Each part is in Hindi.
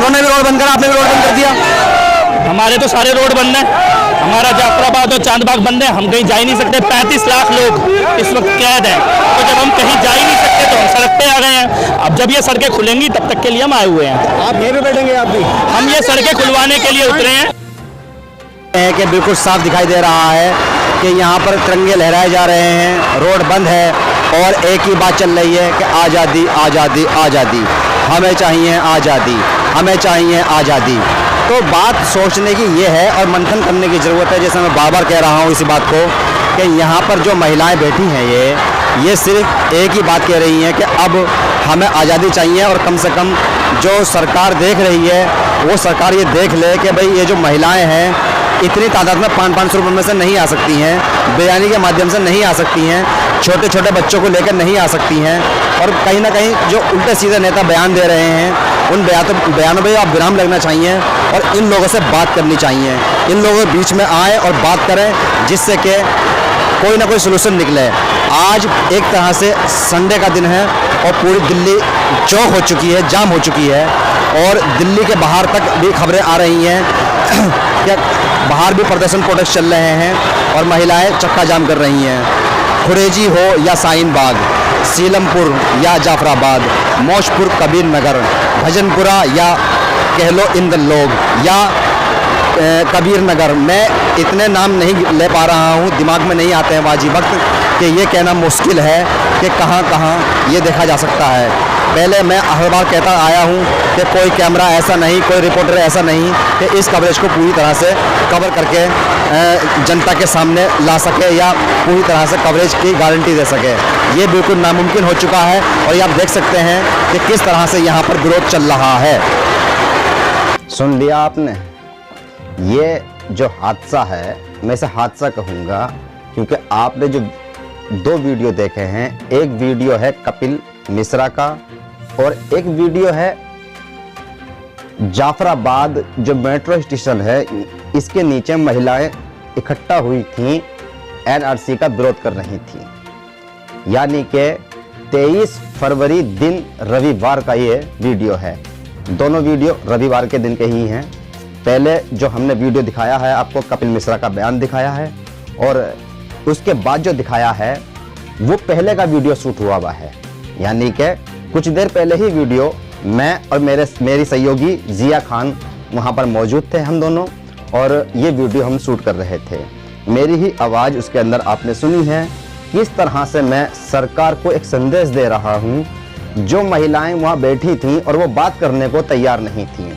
उन्होंने भी रोड बंद करा, आपने भी रोड बंद कर दिया। हमारे तो सारे रोड बंद हैं, हमारा जाफराबाद और चांदबाग बंद है, हम कहीं जा ही नहीं सकते। 35 लाख लोग इस वक्त कैद हैं, तो जब हम कहीं जा ही नहीं सकते तो हम सड़क पे आ गए हैं। अब जब ये सड़कें खुलेंगी तब तक के लिए हम आए हुए हैं। आप यहीं पे बैठेंगे? आप भी? हम ये सड़कें खुलवाने के लिए उतरे हैं। कि बिल्कुल साफ दिखाई दे रहा है कि यहाँ पर तिरंगे लहराए जा रहे हैं, रोड बंद है और एक ही बात चल रही है कि आज़ादी आज़ादी आज़ादी, हमें चाहिए आज़ादी, हमें चाहिए आज़ादी। तो बात सोचने की ये है और मंथन करने की ज़रूरत है, जैसे मैं बार बार कह रहा हूँ इसी बात को कि यहाँ पर जो महिलाएं बैठी हैं ये सिर्फ एक ही बात कह रही हैं कि अब हमें आज़ादी चाहिए। और कम से कम जो सरकार देख रही है वो सरकार ये देख ले कि भाई ये जो महिलाएं हैं इतनी तादाद में 500 रुपये में से नहीं आ सकती हैं, बिरयानी के माध्यम से नहीं आ सकती हैं, छोटे छोटे बच्चों को लेकर नहीं आ सकती हैं। और कहीं ना कहीं जो उल्टे सीधे नेता बयान दे रहे हैं उन बयानों पर आप विराम लगना चाहिए और इन लोगों से बात करनी चाहिए। इन लोगों के बीच में आए और बात करें जिससे कि कोई ना कोई सलूशन निकले। आज एक तरह से संडे का दिन है और पूरी दिल्ली चौक हो चुकी है, जाम हो चुकी है और दिल्ली के बाहर तक भी खबरें आ रही हैं कि बाहर भी प्रदर्शन प्रोटेस्ट चल रहे हैं और महिलाएं चक्का जाम कर रही हैं। खुरेजी हो या शाहीन बाग, सीलमपुर या जाफराबाद, मौजपुर कबीर नगर, भजनपुरा या कह लो इंदलोग या कबीर नगर, मैं इतने नाम नहीं ले पा रहा हूँ, दिमाग में नहीं आते हैं वाजी वक्त कि ये कहना मुश्किल है कि कहाँ कहाँ ये देखा जा सकता है। पहले मैं हर बार कहता आया हूँ कि कोई कैमरा ऐसा नहीं, कोई रिपोर्टर ऐसा नहीं कि इस कवरेज को पूरी तरह से कवर करके जनता के सामने ला सके या पूरी तरह से कवरेज की गारंटी दे सके। ये बिल्कुल नामुमकिन हो चुका है और ये आप देख सकते हैं कि किस तरह से यहाँ पर विरोध चल रहा है। सुन लिया आपने? ये जो हादसा है, मैं इसे हादसा कहूँगा क्योंकि आपने जो 2 वीडियो देखे हैं, एक वीडियो है कपिल मिश्रा का और एक वीडियो है जाफराबाद जो मेट्रो स्टेशन है, इसके नीचे महिलाएं इकट्ठा हुई थीं, एनआरसी का विरोध कर रही थी। यानी कि 23 फरवरी दिन रविवार का ये वीडियो है। दोनों वीडियो रविवार के दिन के ही हैं। पहले जो हमने वीडियो दिखाया है आपको, कपिल मिश्रा का बयान दिखाया है और उसके बाद जो दिखाया है वो पहले का वीडियो शूट हुआ हुआ है। यानी कि कुछ देर पहले ही वीडियो मैं और मेरी सहयोगी जिया खान वहाँ पर मौजूद थे, हम दोनों, और ये वीडियो हम शूट कर रहे थे। मेरी ही आवाज़ उसके अंदर आपने सुनी है। किस तरह से मैं सरकार को एक संदेश दे रहा हूँ। जो महिलाएं वहाँ बैठी थीं और वो बात करने को तैयार नहीं थीं।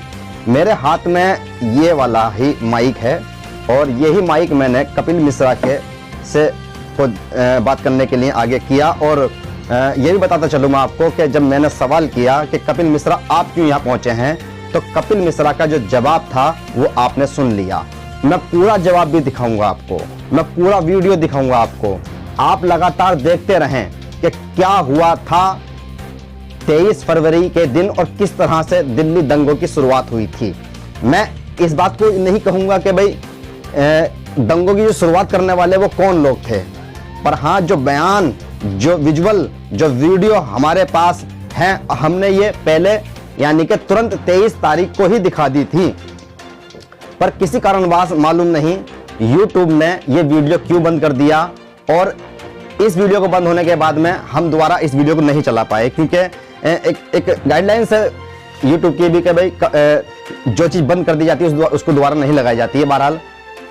मेरे हाथ में ये वाला ही माइक है और यही माइक मैंने कपिल मिश्रा के से को बात करने के लिए आगे किया। और ये भी बताता चलूँ मैं आपको कि जब मैंने सवाल किया कि कपिल मिश्रा आप क्यों यहाँ पहुँचे हैं, तो कपिल मिश्रा का जो जवाब था वो आपने सुन लिया। मैं पूरा जवाब भी दिखाऊंगा आपको, मैं पूरा वीडियो दिखाऊंगा आपको। आप लगातार देखते रहें कि क्या हुआ था 23 फरवरी के दिन और किस तरह से दिल्ली दंगों की शुरुआत हुई थी। मैं इस बात को नहीं कहूँगा कि भाई दंगों की जो शुरुआत करने वाले वो कौन लोग थे, पर हाँ जो बयान, जो विजुअल, जो वीडियो हमारे पास हैं, हमने ये पहले यानी कि तुरंत 23 तारीख को ही दिखा दी थी। पर किसी कारणवश मालूम नहीं YouTube ने ये वीडियो क्यों बंद कर दिया और इस वीडियो को बंद होने के बाद में हम दोबारा इस वीडियो को नहीं चला पाए, क्योंकि एक गाइडलाइंस है YouTube की भी कि भाई जो चीज़ बंद कर दी जाती है उसको दोबारा नहीं लगाई जाती है। बहरहाल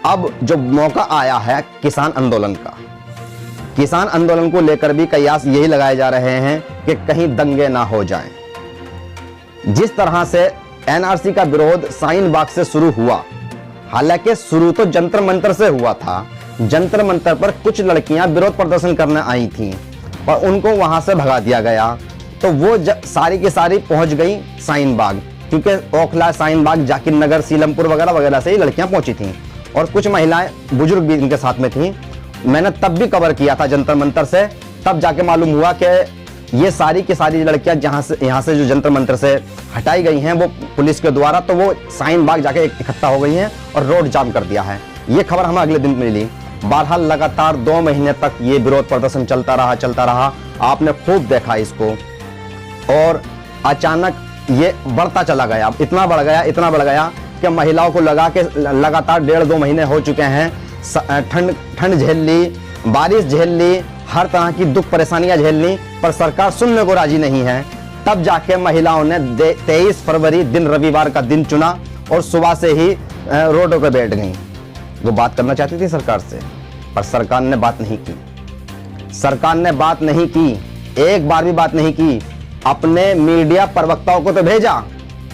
अब जो मौका आया है किसान आंदोलन का, किसान आंदोलन को लेकर भी कयास यही लगाए जा रहे हैं कि कहीं दंगे ना हो जाएं। जिस तरह से एनआरसी का विरोध शाहीन बाग से शुरू हुआ, हालांकि शुरू तो जंतर मंतर से हुआ था। जंतर मंतर पर कुछ लड़कियां विरोध प्रदर्शन करने आई थीं और उनको वहां से भगा दिया गया, तो वो सारी की सारी पहुंच गई शाहीन बाग, क्योंकि ओखला, शाहीन बाग, जाकिर नगर, सीलमपुर वगैरह वगैरह से ही लड़कियां पहुंची थीं और कुछ महिलाएं बुजुर्ग भी इनके साथ में थीं। मैंने तब भी कवर किया था जंतर मंतर से, तब जाके मालूम हुआ कि ये सारी की सारी लड़कियां यहाँ से जो जंतर मंतर से हटाई गई हैं वो पुलिस के द्वारा, तो वो शाहीन बाग जाके इकट्ठा हो गई हैं और रोड जाम कर दिया है। ये खबर हमें अगले दिन मिली। बहरहाल लगातार 2 महीने तक ये विरोध प्रदर्शन चलता रहा। आपने खूब देखा इसको और अचानक ये बढ़ता चला गया, इतना बढ़ गया कि महिलाओं को लगा के लगातार 1.5-2 महीने हो चुके हैं, ठंड झेल ली, बारिश झेल ली, हर तरह की दुख परेशानियां झेल ली, पर सरकार सुनने को राजी नहीं है। तब जाके महिलाओं ने 23 फरवरी दिन रविवार का दिन चुना और सुबह से ही रोडों पर बैठ गई। वो बात करना चाहती थी सरकार से, पर सरकार ने बात नहीं की। सरकार ने बात नहीं की, एक बार भी बात नहीं की। अपने मीडिया प्रवक्ताओं को तो भेजा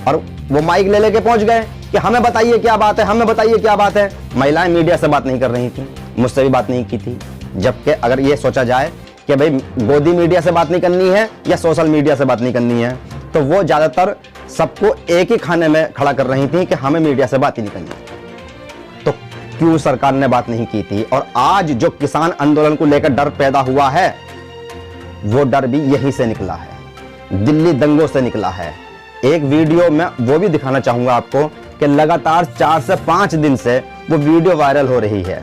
और वो माइक ले लेके पहुंच गए कि हमें बताइए क्या बात है, हमें बताइए क्या बात है। महिलाएं मीडिया से बात नहीं कर रही थी, मुझसे भी बात नहीं की थी। जबकि अगर ये सोचा जाए कि भाई गोदी मीडिया से बात नहीं करनी है या सोशल मीडिया से बात नहीं करनी है, तो वो ज्यादातर सबको एक ही खाने में खड़ा कर रही थी कि हमें मीडिया से बात ही नहीं करनी। तो क्यों सरकार ने बात नहीं की थी? और आज जो किसान आंदोलन को लेकर डर पैदा हुआ है, वो डर भी यहीं से निकला है, दिल्ली दंगों से निकला है। एक वीडियो में वो भी दिखाना चाहूंगा आपको कि लगातार 4 से 5 दिन से वो वीडियो वायरल हो रही है।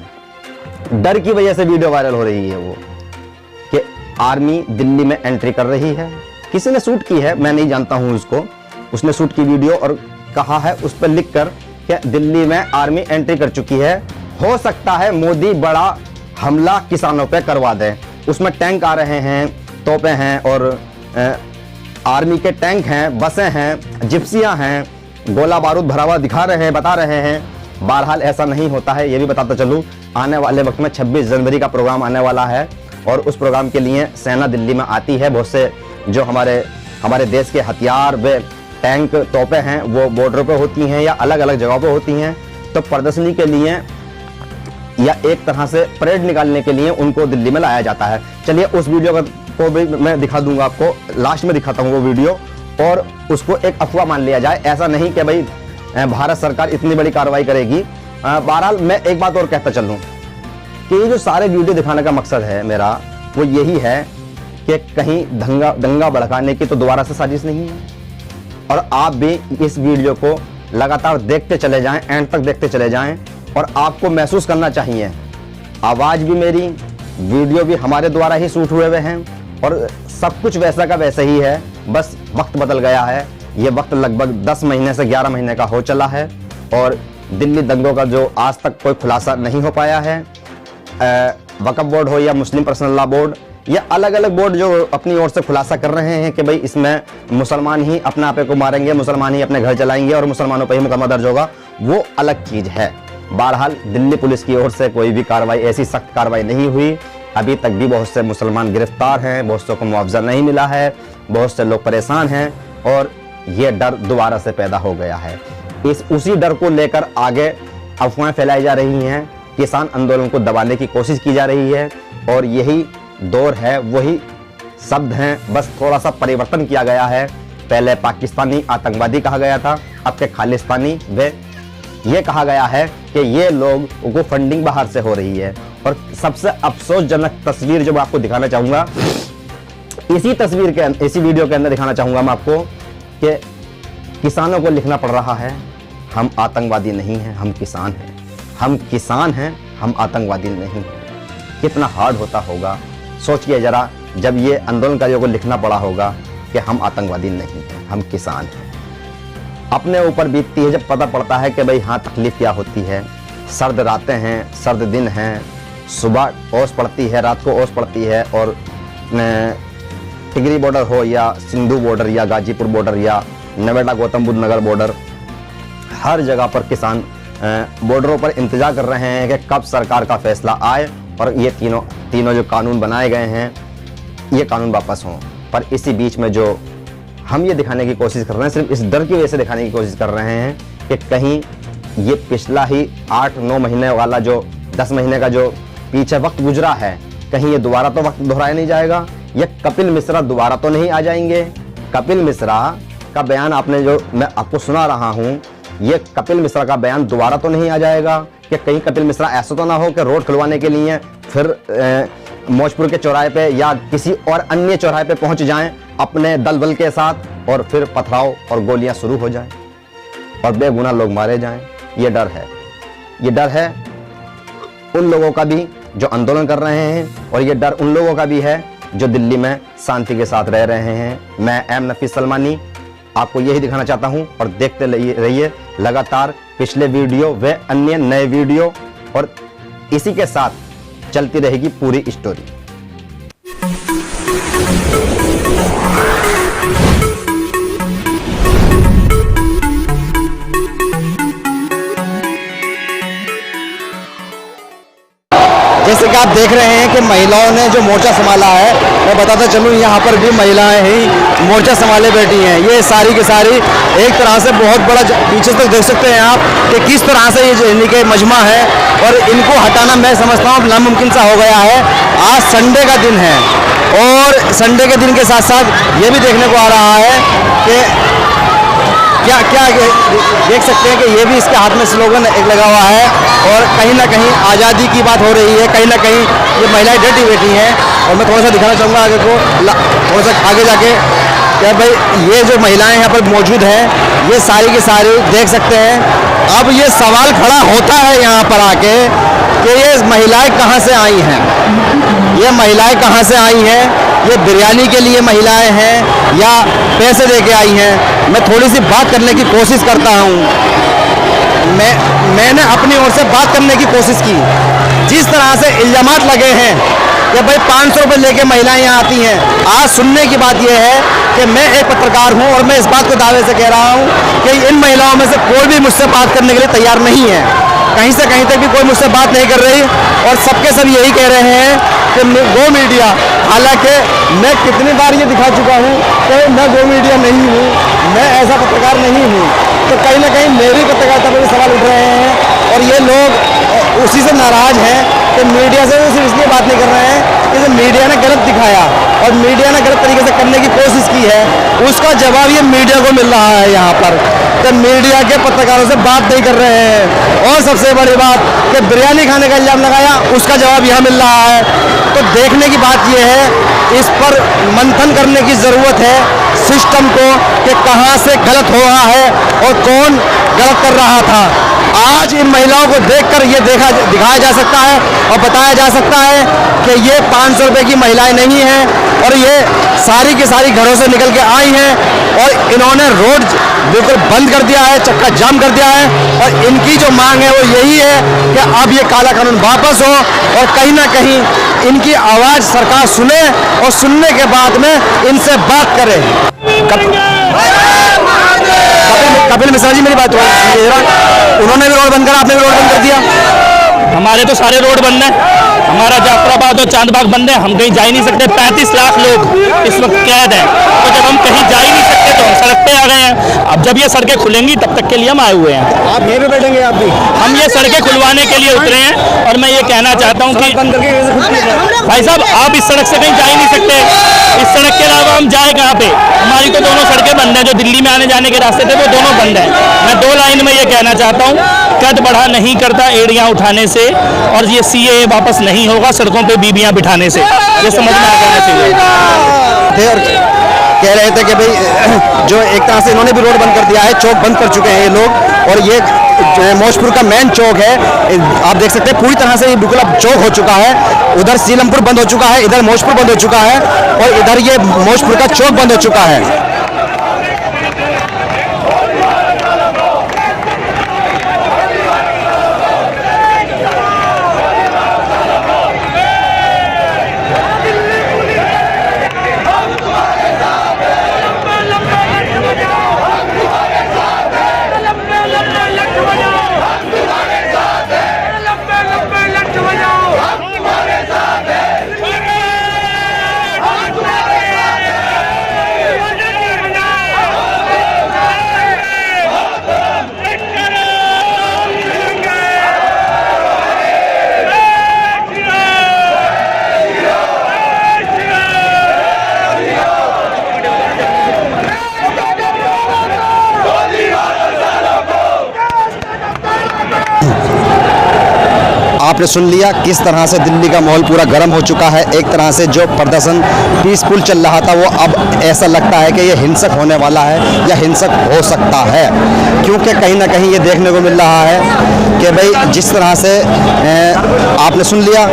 डर की वजह से वीडियो वायरल हो रही है वो, कि आर्मी दिल्ली में एंट्री कर रही है। किसी ने शूट की है, मैं नहीं जानता हूं उसको, उसने शूट की वीडियो और कहा है उस पर लिखकर कि दिल्ली में आर्मी एंट्री कर चुकी है, हो सकता है मोदी बड़ा हमला किसानों पे करवा दे। उसमें टैंक आ रहे हैं, तोपें हैं और आर्मी के टैंक हैं, बसें हैं, जिप्सियां हैं, गोला बारूद भरा हुआ दिखा रहे हैं, बता रहे हैं। बहरहाल ऐसा नहीं होता है, ये भी बताता चलूं। आने वाले वक्त में 26 जनवरी का प्रोग्राम आने वाला है और उस प्रोग्राम के लिए सेना दिल्ली में आती है। बहुत से जो हमारे देश के हथियार व टैंक तोपें हैं वो बॉर्डर पे होती हैं या अलग अलग जगहों पे होती हैं। तो प्रदर्शनी के लिए या एक तरह से परेड निकालने के लिए उनको दिल्ली में लाया जाता है। चलिए उस वीडियो को भी मैं दिखा दूंगा आपको, लास्ट में दिखाता हूँ वो वीडियो, और उसको एक अफवाह मान लिया जाए। ऐसा नहीं कि भाई भारत सरकार इतनी बड़ी कार्रवाई करेगी। बहरहाल मैं एक बात और कहता चलूं कि ये जो सारे वीडियो दिखाने का मकसद है मेरा, वो यही है कि कहीं दंगा भड़काने की तो दोबारा से साजिश नहीं है। और आप भी इस वीडियो को लगातार देखते चले जाएं, एंड तक देखते चले जाएं, और आपको महसूस करना चाहिए आवाज़ भी मेरी, वीडियो भी हमारे द्वारा ही शूट हुए हुए हैं और सब कुछ वैसा का वैसा ही है, बस वक्त बदल गया है। ये वक्त लगभग 10 महीने से 11 महीने का हो चला है और दिल्ली दंगों का जो आज तक कोई खुलासा नहीं हो पाया है। वक्फ बोर्ड हो या मुस्लिम पर्सनल लॉ बोर्ड या अलग अलग बोर्ड जो अपनी ओर से खुलासा कर रहे हैं कि भाई इसमें मुसलमान ही अपने आपे को मारेंगे, मुसलमान ही अपने घर चलाएंगे और मुसलमानों पर ही मुकदमा दर्ज होगा, वो अलग चीज़ है। बहरहाल दिल्ली पुलिस की ओर से कोई भी कार्रवाई, ऐसी सख्त कार्रवाई नहीं हुई। अभी तक भी बहुत से मुसलमान गिरफ्तार हैं, बहुत से को मुआवजा नहीं मिला है, बहुत से लोग परेशान हैं और ये डर दोबारा से पैदा हो गया है। उसी डर को लेकर आगे अफवाहें फैलाई जा रही हैं, किसान आंदोलन को दबाने की कोशिश की जा रही है और यही दौर है, वही शब्द हैं, बस थोड़ा सा परिवर्तन किया गया है। पहले पाकिस्तानी आतंकवादी कहा गया था, अब के खालिस्तानी व ये कहा गया है कि ये लोग को फंडिंग बाहर से हो रही है। और सबसे अफसोसजनक तस्वीर जो मैं आपको दिखाना चाहूंगा, इसी वीडियो के अंदर दिखाना चाहूंगा मैं आपको कि किसानों को लिखना पड़ रहा है, हम आतंकवादी नहीं हैं, हम किसान हैं, हम किसान हैं, हम आतंकवादी नहीं हैं। कितना हार्ड होता होगा, सोचिए जरा, जब ये आंदोलनकारियों को लिखना पड़ा होगा कि हम आतंकवादी नहीं हैं, हम किसान हैं। अपने ऊपर बीतती है जब पता पड़ता है कि भाई हाँ तकलीफ क्या होती है। सर्द रातें हैं, सर्द दिन हैं, सुबह ओस पड़ती है, रात को ओस पड़ती है और टिगरी बॉर्डर हो या सिंधु बॉर्डर या गाजीपुर बॉर्डर या नोएडा गौतम बुद्ध नगर बॉर्डर, हर जगह पर किसान बॉर्डरों पर इंतजार कर रहे हैं कि कब सरकार का फैसला आए और ये तीनों जो कानून बनाए गए हैं ये कानून वापस हों। पर इसी बीच में जो हम ये दिखाने की कोशिश कर रहे हैं, सिर्फ इस डर की वजह से दिखाने की कोशिश कर रहे हैं कि कहीं ये पिछला ही 8-9 महीने वाला जो 10 महीने का जो पीछे वक्त गुजरा है, कहीं ये दोबारा तो वक्त दोहराया नहीं जाएगा, या कपिल मिश्रा दोबारा तो नहीं आ जाएंगे। कपिल मिश्रा का बयान आपने जो मैं आपको सुना रहा हूँ, ये कपिल मिश्रा का बयान दोबारा तो नहीं आ जाएगा कि कहीं कपिल मिश्रा ऐसा तो ना हो कि रोड खुलवाने के लिए फिर मौजपुर के चौराहे पे या किसी और अन्य चौराहे पे पहुंच जाएं अपने दल बल के साथ और फिर पथराव और गोलियां शुरू हो जाएं और बेगुनाह लोग मारे जाएं। ये डर है, ये डर है उन लोगों का भी जो आंदोलन कर रहे हैं और ये डर उन लोगों का भी है जो दिल्ली में शांति के साथ रह रहे हैं। मैं एम नफीस सलमानी आपको यही दिखाना चाहता हूं और देखते रहिए लगातार पिछले वीडियो व अन्य नए वीडियो, और इसी के साथ चलती रहेगी पूरी स्टोरी। जैसे कि आप देख रहे हैं कि महिलाओं ने जो मोर्चा संभाला है, मैं बताता चलूं यहाँ पर भी महिलाएं ही मोर्चा संभाले बैठी हैं। ये सारी की सारी एक तरह से बहुत बड़ा, पीछे तक देख सकते हैं आप कि किस तरह से ये इनके मजमा है, और इनको हटाना मैं समझता हूँ नामुमकिन सा हो गया है। आज संडे का दिन है और संडे के दिन के साथ साथ ये भी देखने को आ रहा है कि क्या क्या देख सकते हैं कि ये भी इसके हाथ में स्लोगन एक लगा हुआ है, और कहीं ना कहीं आज़ादी की बात हो रही है। कहीं ना कहीं ये महिलाएं डटी बैठी हैं, और मैं थोड़ा सा दिखाना चाहूँगा आगे को, थोड़ा सा आगे जाके, क्या भाई ये जो महिलाएं यहाँ पर मौजूद हैं, ये सारी की सारी देख सकते हैं। अब ये सवाल खड़ा होता है यहाँ पर आके कि ये महिलाएं कहाँ से आई हैं, ये महिलाएं कहाँ से आई हैं, ये बिरयानी के लिए महिलाएं हैं या पैसे दे के आई हैं। मैं थोड़ी सी बात करने की कोशिश करता हूँ। मैंने अपनी ओर से बात करने की कोशिश की। जिस तरह से इल्जामात लगे हैं कि भाई 500 रुपये लेके महिलाएं यहाँ आती हैं, आज सुनने की बात यह है कि मैं एक पत्रकार हूँ और मैं इस बात को दावे से कह रहा हूँ कि इन महिलाओं में से कोई भी मुझसे बात करने के लिए तैयार नहीं है। कहीं से कहीं तक भी कोई मुझसे बात नहीं कर रही, और सबके सब यही कह रहे हैं कि गो मीडिया, हालांकि मैं कितनी बार ये दिखा चुका हूँ कि मैं गो मीडिया नहीं हूँ, मैं ऐसा पत्रकार नहीं हूँ। तो कहीं ना कहीं मेरी पत्रकारिता पर भी सवाल उठ रहे हैं, और ये लोग उसी से नाराज हैं कि मीडिया से सिर्फ इसलिए बात नहीं कर रहे हैं कि मीडिया ने गलत दिखाया और मीडिया ने गलत तरीके से करने की कोशिश की है, उसका जवाब ये मीडिया को मिल रहा है यहाँ पर। तो मीडिया के पत्रकारों से बात नहीं कर रहे हैं, और सबसे बड़ी बात कि बिरयानी खाने का इल्जाम लगाया, उसका जवाब यहाँ मिल रहा है। तो देखने की बात यह है, इस पर मंथन करने की ज़रूरत है सिस्टम को कि कहाँ से गलत हो रहा है और कौन गलत कर रहा था। आज इन महिलाओं को देखकर ये दिखाया जा सकता है और बताया जा सकता है कि ये 500 रुपये की महिलाएं नहीं हैं, और ये सारी की सारी घरों से निकल के आई हैं, और इन्होंने रोड बिल्कुल बंद कर दिया है, चक्का जाम कर दिया है, और इनकी जो मांग है वो यही है कि अब ये काला कानून वापस हो, और कहीं ना कहीं इनकी आवाज़ सरकार सुने, और सुनने के बाद में इनसे बात करे। कपिल मिश्रा जी मेरी बात हो, उन्होंने भी रोड बंद करा, आपने भी रोड बंद कर दिया। हमारे तो सारे रोड बंद हैं, हमारा जाफराबाद और चांदबाग बंद है, हम कहीं जा ही नहीं सकते। 35 लाख लोग इस वक्त कैद हैं, तो जब हम कहीं जा ही नहीं सकते तो हम सड़क पे आ गए हैं। अब जब ये सड़कें खुलेंगी तब तक के लिए हम आए हुए हैं। आप यहीं पे बैठेंगे? आप भी? हम ये सड़कें खुलवाने के लिए उतरे हैं, और मैं ये कहना चाहता हूँ कि भाई साहब, आप इस सड़क से कहीं जा ही नहीं सकते, इस सड़क के अलावा हम जाए कहाँ पे? हमारी तो दोनों सड़कें बंद हैं, जो दिल्ली में आने जाने के रास्ते थे वो दोनों बंद हैं। मैं 2 लाइन में ये कहना चाहता हूँ, कद बढ़ा नहीं करता एड़ियाँ उठाने से, और ये सीए वापस नहीं होगा सड़कों पे बीबियाँ बिठाने से, ये समझ में आ जाना चाहिए। कह रहे थे कि भाई जो एक तरह से इन्होंने भी रोड बंद कर दिया है, चौक बंद कर चुके हैं ये लोग, और ये जो है मौजपुर का मेन चौक है, आप देख सकते हैं पूरी तरह से ये बिल्कुल अब चौक हो चुका है। उधर सीलमपुर बंद हो चुका है, इधर मौजपुर बंद हो चुका है, और इधर ये मौजपुर का चौक बंद हो चुका है। आपने सुन लिया किस तरह से दिल्ली का माहौल पूरा गर्म हो चुका है। एक तरह से जो प्रदर्शन पीसफुल चल रहा था वो अब ऐसा लगता है कि ये हिंसक होने वाला है या हिंसक हो सकता है, क्योंकि कहीं ना कहीं ये देखने को मिल रहा है कि भाई जिस तरह से आपने सुन लिया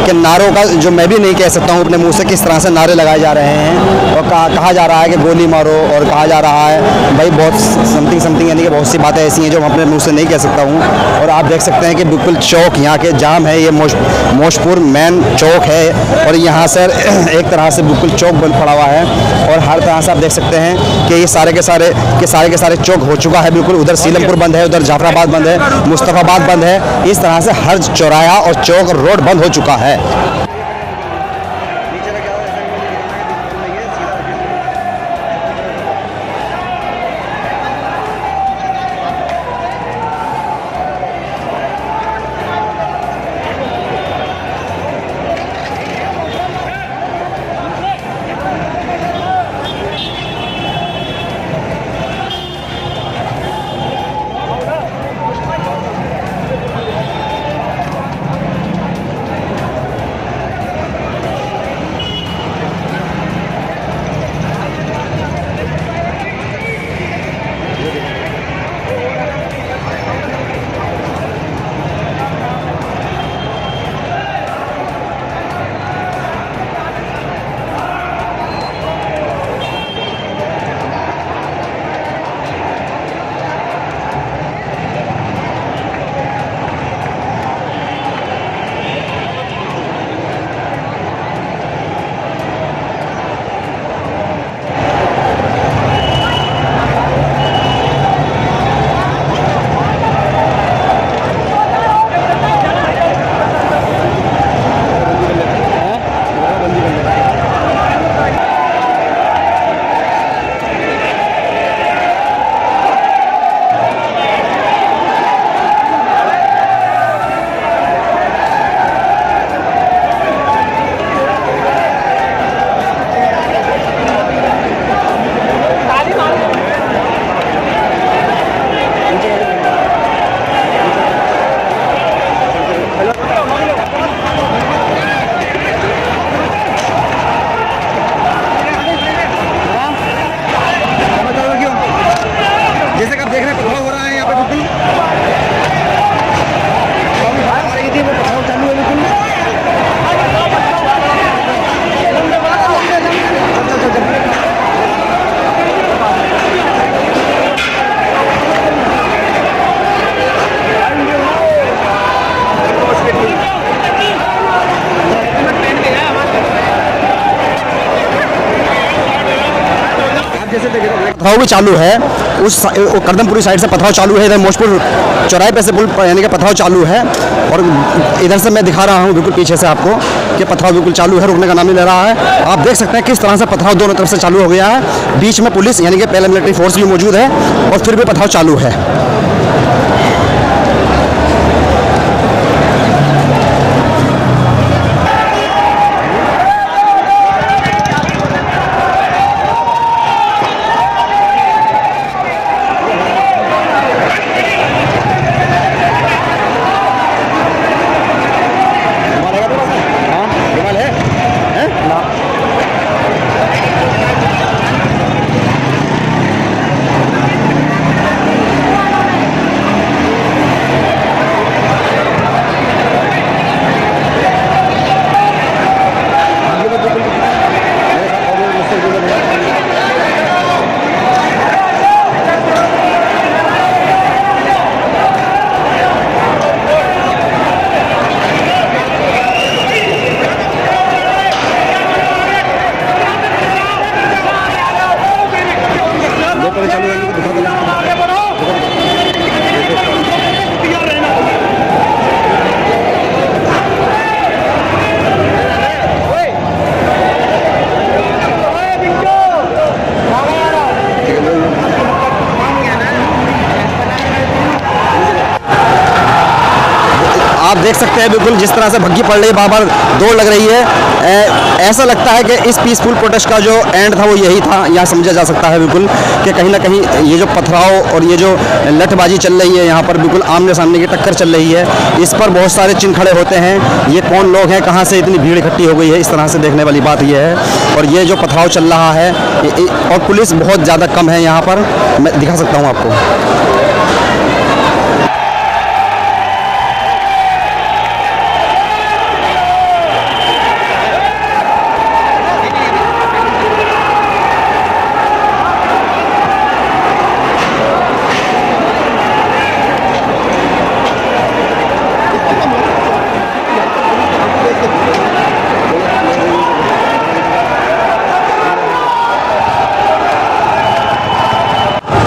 कि नारों का जो मैं भी नहीं कह सकता हूँ अपने मुंह से, किस तरह से नारे लगाए जा रहे हैं और कहा जा रहा है कि गोली मारो, और कहा जा रहा है भाई बहुत समथिंग यानी कि बहुत सी बातें ऐसी हैं जो मैं अपने मुंह से नहीं कह सकता हूँ। और आप देख सकते हैं कि बिल्कुल चौक यहाँ के जाम है, ये मोशपुर मेन चौक है और यहाँ से एक तरह से बिल्कुल चौक बंद पड़ा हुआ है और हर तरह से आप देख सकते हैं कि ये सारे के सारे चौक हो चुका है बिल्कुल। उधर सीलमपुर बंद है, उधर जाफराबाद बंद है, मुस्तफ़ाबाद बंद है। इस तरह से हर चौराहा और चौक रोड बंद हो चुका है। पथराव भी चालू है, उस करदमपुरी साइड से पथराव चालू है, इधर मोशपुर चौराहे पे से पुल यानी कि पथराव चालू है और इधर से मैं दिखा रहा हूँ बिल्कुल पीछे से आपको कि पथराव बिल्कुल चालू है, रुकने का नाम नहीं ले रहा है। आप देख सकते हैं किस तरह से पथराव दोनों तरफ से चालू हो गया है। बीच में पुलिस यानी कि पैरामिलिट्री फोर्स भी मौजूद है और फिर भी पथराव चालू है। आप देख सकते हैं बिल्कुल जिस तरह से भग्गी पड़ रही है, बार बार दौड़ लग रही है ऐसा लगता है कि इस पीसफुल प्रोटेस्ट का जो एंड था वो यही था, यहाँ समझा जा सकता है बिल्कुल कि कहीं ना कहीं ये जो पथराव और ये जो लठबाजी चल रही है यहाँ पर बिल्कुल आमने सामने की टक्कर चल रही है, इस पर बहुत सारे चिन्ह खड़े होते हैं। ये कौन लोग हैं, कहाँ से इतनी भीड़ इकट्ठी हो गई है, इस तरह से देखने वाली बात ये है। और ये जो पथराव चल रहा है और पुलिस बहुत ज़्यादा कम है यहाँ पर, मैं दिखा सकता हूँ आपको।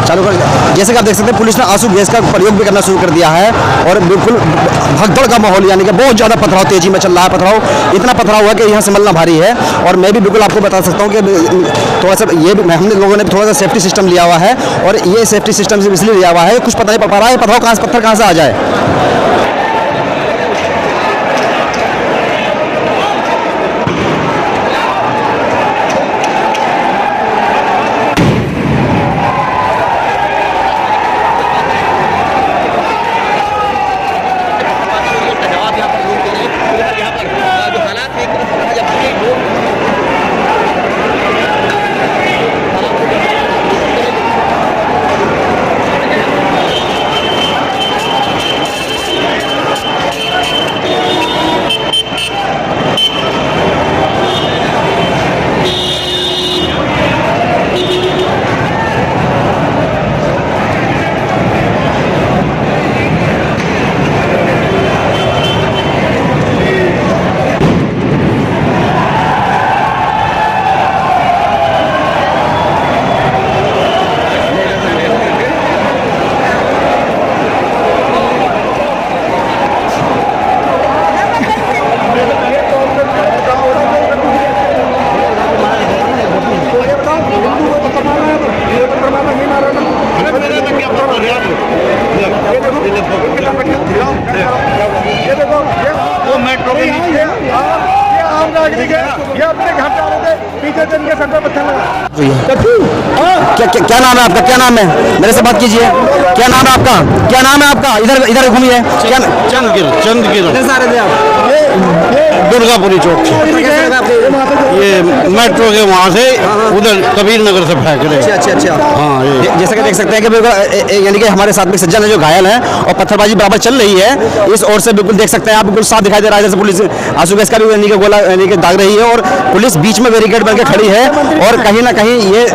चालू कर, जैसे कि आप देख सकते हैं पुलिस ने आंसू गैस का प्रयोग भी करना शुरू कर दिया है और बिल्कुल भगदड़ का माहौल, यानी कि बहुत ज़्यादा पथराव तेजी में चल रहा है। पथराव इतना पथराव हुआ कि यहाँ संभलना भारी है। और मैं भी बिल्कुल आपको बता सकता हूँ कि थोड़ा सा ये भी हमने लोगों ने थोड़ा सा सेफ्टी सिस्टम लिया हुआ है और ये सेफ्टी सिस्टम से इसलिए लिया हुआ है, कुछ पता नहीं पड़ पा रहा है पथराव कहाँ से, पत्थर कहाँ से आ जाए। क्या नाम है आपका, क्या नाम है, मेरे से बात कीजिए, क्या नाम है आपका, क्या नाम है आपका, इधर इधर घूमिए। क्या चंद्रगिर इधर से आ रहे थे आप? दुर्गापुरी चौक से, ये मेट्रो के वहाँ से उधर कबीर नगर से फेंक रहे। अच्छा। हाँ, ये जैसे कि देख सकते हैं कि बिल्कुल यानी कि हमारे साथ में सज्जन है जो घायल है और पत्थरबाजी बराबर चल रही है। इस ओर से बिल्कुल देख सकते हैं आप, बिल्कुल साफ दिखाई दे रहा है जैसे पुलिस आंसू गैस का भी यानी कि गोला यानी कि दाग रही है और पुलिस बीच में बैरिकेड बन के खड़ी है और कहीं ना कहीं ये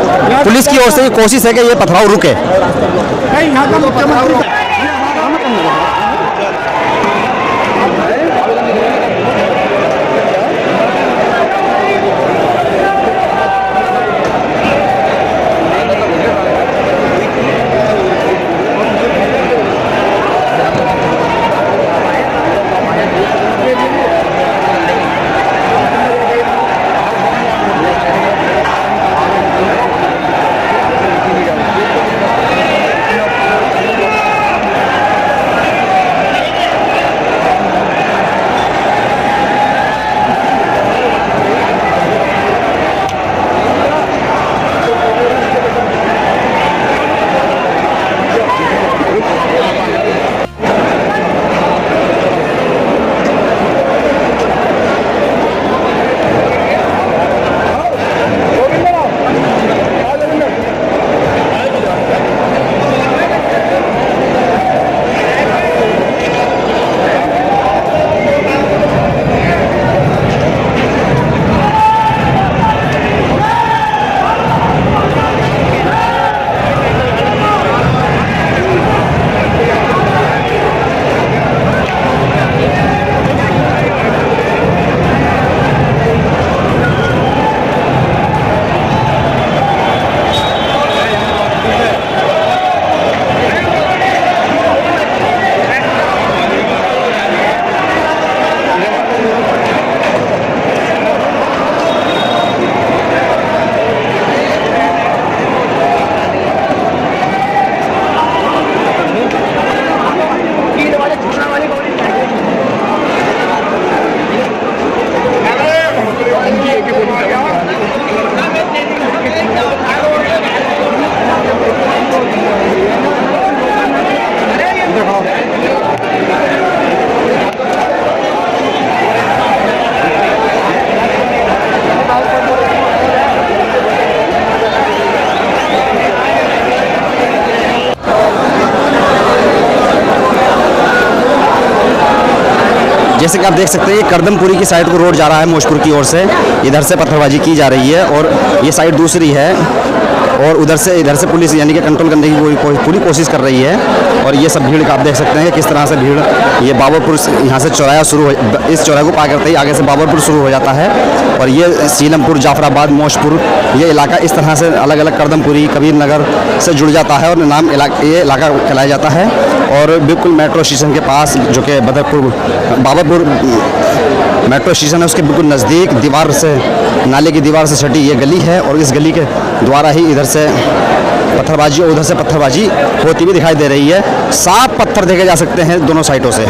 पुलिस की ओर से कोशिश है कि ये पथराव रुके। जैसे कि आप देख सकते हैं ये करदमपुरी की साइड को रोड जा रहा है मोशपुर की ओर से, इधर से पत्थरबाजी की जा रही है और ये साइड दूसरी है और इधर से पुलिस यानी कि कंट्रोल करने की पूरी कोशिश कर रही है। और ये सब भीड़ का आप देख सकते हैं कि किस तरह से भीड़, ये बाबरपुर यहाँ से चौराहा शुरू हो, इस चौराहे को पार करते ही आगे से बाबरपुर शुरू हो जाता है और ये सीलमपुर, जाफराबाद, मोशपुर, ये इलाका इस तरह से अलग अलग करदमपुरी, कबीर नगर से जुड़ जाता है और ये इलाका कहलाया जाता है। और बिल्कुल मेट्रो स्टेशन के पास जो कि बाबरपुर मेट्रो स्टेशन है उसके बिल्कुल नज़दीक दीवार से, नाले की दीवार से सटी ये गली है और इस गली के द्वारा ही इधर से पत्थरबाजी और उधर से पत्थरबाजी होती भी दिखाई दे रही है। साफ पत्थर देखे जा सकते हैं दोनों साइडों से।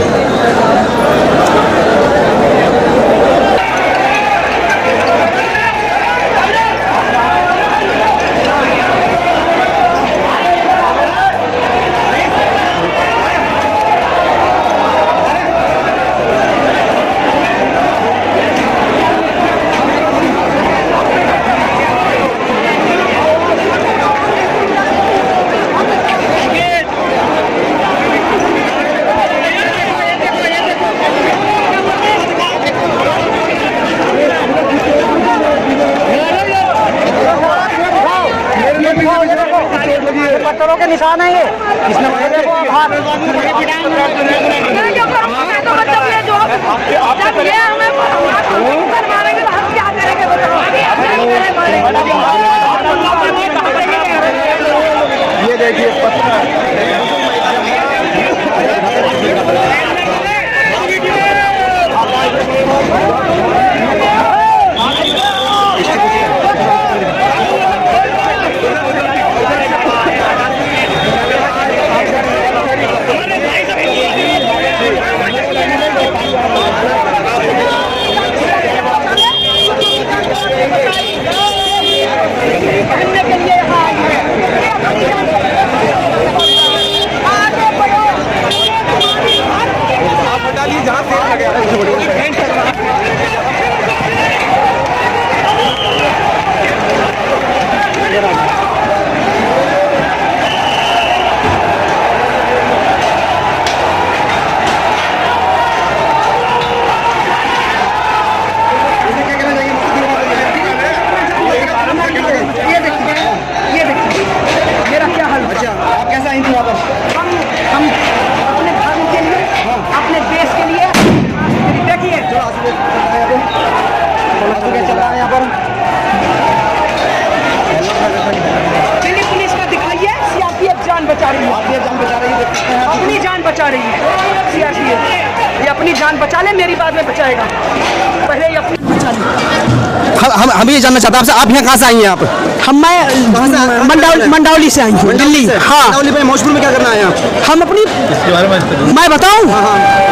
पत्थरों के निशान है ये, किसने देखो आप ये देखिए अपनी जान बचा रही है सीआरपीएफ। ये अपनी जान बचा ले, मेरी बाद में बचाएगा, पहले ये अपनी बचा ले। हम ये जानना चाहते हैं आपसे, आप यहाँ कहाँ से आई हैं? आप मैं मंडौली से आई हूँ, दिल्ली। हाँ, मंडौली में मोशपुर में क्या करना है आप? हम अपनी, मैं बताऊँ,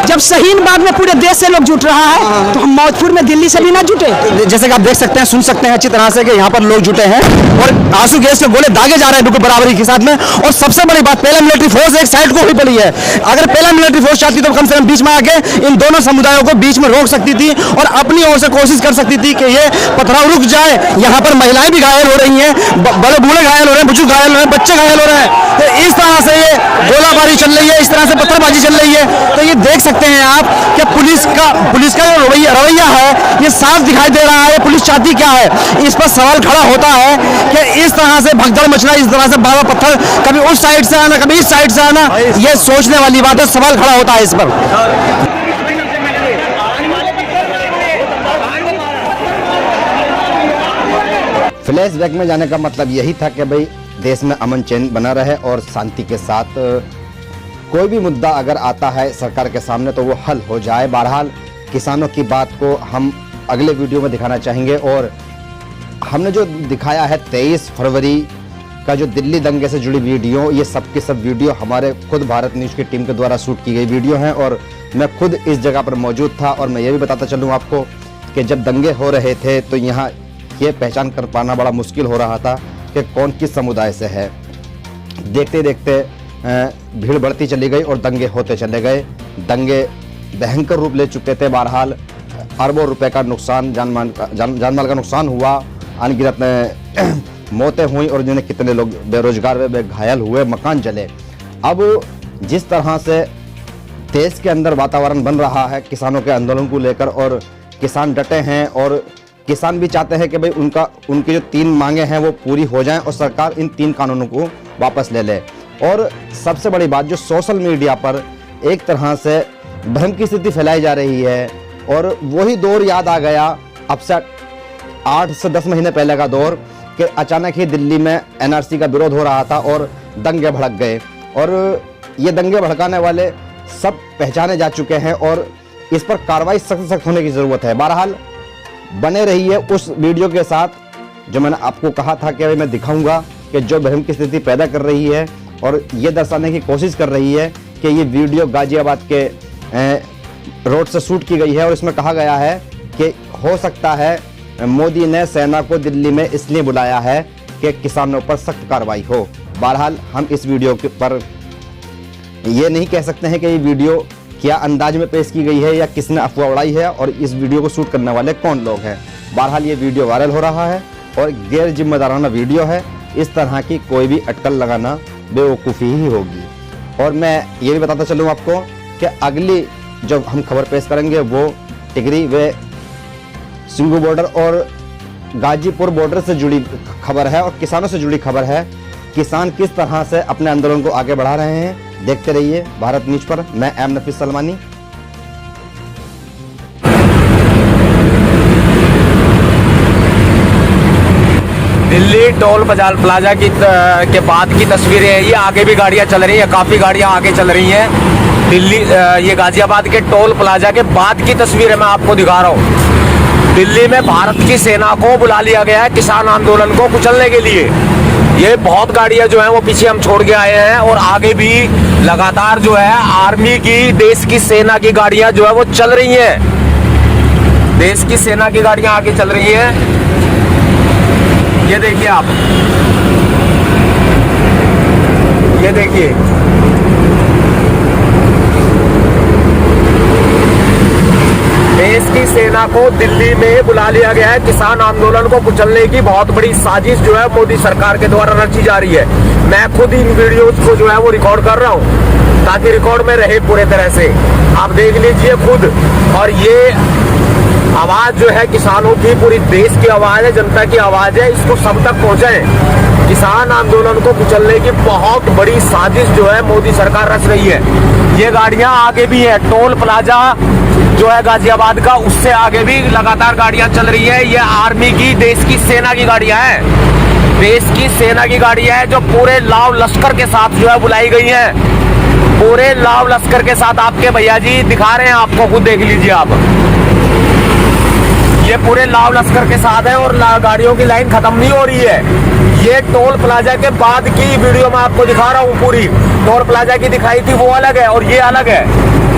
जब शहीन बाग में पूरे देश से लोग जुट रहा है तो हम मौजपुर में दिल्ली से भी ना जुटे। जैसे कि आप देख सकते हैं, सुन सकते हैं अच्छी तरह से कि यहाँ पर लोग जुटे हैं और आंसू गैस के गोले दागे जा रहे हैं बिल्कुल बराबरी के साथ में। और सबसे बड़ी बात, पहला मिलिट्री फोर्स एक साइड को ही पड़ी है। अगर पहला मिलिट्री फोर्स चाहती तो कम से कम बीच में आके इन दोनों समुदायों को बीच में रोक सकती थी और अपनी ओर से कोशिश कर सकती थी कि ये पथराव रुक जाए। यहाँ पर महिलाएं भी घायल हो रही हैं, बड़े बूढ़े घायल हो रहे हैं, बुजुर्ग घायल हो रहे हैं, बच्चे घायल हो रहे हैं। तो इस तरह से ये गोलाबारी चल रही है, इस तरह से पत्थरबाजी चल रही है। तो ये देख सकते हैं आप कि पुलिस का जो रवैया है ये साफ दिखाई दे रहा है। पुलिस चाहती क्या है, इस पर सवाल खड़ा होता है कि इस तरह से भगदड़ मचना, इस तरह से बाबा पत्थर कभी उस साइड से आना, कभी इस साइड से आना, ये सोचने वाली बात है। सवाल खड़ा होता है इस पर। फ्लैशबैक में जाने का मतलब यही था कि भाई देश में अमन चैन बना रहे और शांति के साथ कोई भी मुद्दा अगर आता है सरकार के सामने तो वो हल हो जाए। बहरहाल किसानों की बात को हम अगले वीडियो में दिखाना चाहेंगे और हमने जो दिखाया है 23 फरवरी का जो दिल्ली दंगे से जुड़ी वीडियो, ये सब की सब वीडियो हमारे खुद भारत न्यूज़ की टीम के द्वारा शूट की गई वीडियो हैं और मैं खुद इस जगह पर मौजूद था। और मैं ये भी बताता चलूँ आपको कि जब दंगे हो रहे थे तो यहाँ ये पहचान कर पाना बड़ा मुश्किल हो रहा था कि कौन किस समुदाय से है। देखते देखते भीड़ बढ़ती चली गई और दंगे होते चले गए। दंगे भयंकर रूप ले चुके थे। बहरहाल अरबों रुपए का नुकसान, जानमाल का नुकसान हुआ, अनगिनत मौतें हुई और जिन्हें कितने लोग बेरोजगार व घायल हुए, मकान जले। अब जिस तरह से देश के अंदर वातावरण बन रहा है किसानों के आंदोलन को लेकर, और किसान डटे हैं और किसान भी चाहते हैं कि भाई उनकी जो 3 मांगे हैं वो पूरी हो जाएं और सरकार इन 3 कानूनों को वापस ले ले। और सबसे बड़ी बात, जो सोशल मीडिया पर एक तरह से भ्रम की स्थिति फैलाई जा रही है, और वही दौर याद आ गया अब से 8 से 10 महीने पहले का दौर कि अचानक ही दिल्ली में एनआरसी का विरोध हो रहा था और दंगे भड़क गए, और ये दंगे भड़काने वाले सब पहचाने जा चुके हैं और इस पर कार्रवाई सख्त होने की ज़रूरत है। बहरहाल बने रहिए उस वीडियो के साथ जो मैंने आपको कहा था कि मैं दिखाऊंगा कि जो भ्रम की स्थिति पैदा कर रही है और ये दर्शाने की कोशिश कर रही है कि ये वीडियो गाजियाबाद के रोड से शूट की गई है, और इसमें कहा गया है कि हो सकता है मोदी ने सेना को दिल्ली में इसलिए बुलाया है कि किसानों पर सख्त कार्रवाई हो। बहरहाल हम इस वीडियो के पर ये नहीं कह सकते हैं कि ये वीडियो क्या अंदाज में पेश की गई है या किसने अफवाह उड़ाई है और इस वीडियो को शूट करने वाले कौन लोग हैं। बहरहाल ये वीडियो वायरल हो रहा है और गैर जिम्मेदाराना वीडियो है। इस तरह की कोई भी अटकल लगाना बेवकूफ़ी ही होगी। और मैं ये भी बताता चलूँ आपको कि अगली जो हम खबर पेश करेंगे वो टिकरी व सिंगू बॉर्डर और गाजीपुर बॉर्डर से जुड़ी खबर है और किसानों से जुड़ी खबर है। किसान किस तरह से अपने आंदोलन को आगे बढ़ा रहे हैं, देखते रहिए भारत न्यूज पर। मैं एम नफीस सलमानी। दिल्ली टोल प्लाजा के बाद की तस्वीरें हैं। ये आगे भी गाड़ियां चल रही हैं, काफ़ी गाड़ियां आगे चल रही हैं। दिल्ली ये गाजियाबाद के टोल प्लाजा के बाद की तस्वीरें मैं आपको दिखा रहा हूँ। दिल्ली में भारत की सेना को बुला लिया गया है किसान आंदोलन को कुचलने के लिए। ये बहुत गाड़ियां जो हैं वो पीछे हम छोड़ के आए हैं और आगे भी लगातार जो है आर्मी की, देश की सेना की गाड़ियां जो है वो चल रही हैं। देश की सेना की गाड़ियां आगे चल रही हैं। ये देखिए आप, ये देखिए, देश की सेना को दिल्ली में बुला लिया गया है। किसान आंदोलन को कुचलने की बहुत बड़ी साजिश जो है मोदी सरकार के द्वारा रची जा रही है। मैं खुद इन वीडियोस को जो है वो रिकॉर्ड कर रहा हूँ ताकि रिकॉर्ड में रहे पूरे तरह से। आप देख लीजिए खुद। और ये आवाज जो है किसानों की, पूरी देश की आवाज है, जनता की आवाज है, इसको सब तक पहुंचाए। किसान आंदोलन को कुचलने की बहुत बड़ी साजिश जो है मोदी सरकार रच रही है। ये गाड़ियां आगे भी है, टोल प्लाजा जो है गाजियाबाद का, उससे आगे भी लगातार गाड़ियां चल रही है। ये आर्मी की, देश की सेना की गाड़ियां हैं। देश की सेना की गाड़ियां हैं जो पूरे लाव लश्कर के साथ जो है बुलाई गई हैं। पूरे लाव लश्कर के साथ आपके भैया जी दिखा रहे हैं आपको, खुद देख लीजिए आप। ये पूरे लाव लश्कर के साथ है और गाड़ियों की लाइन खत्म नहीं हो रही है। ये टोल प्लाजा के बाद की वीडियो मैं आपको दिखा रहा हूँ पूरी। टोल प्लाजा की दिखाई थी वो अलग है और ये अलग है।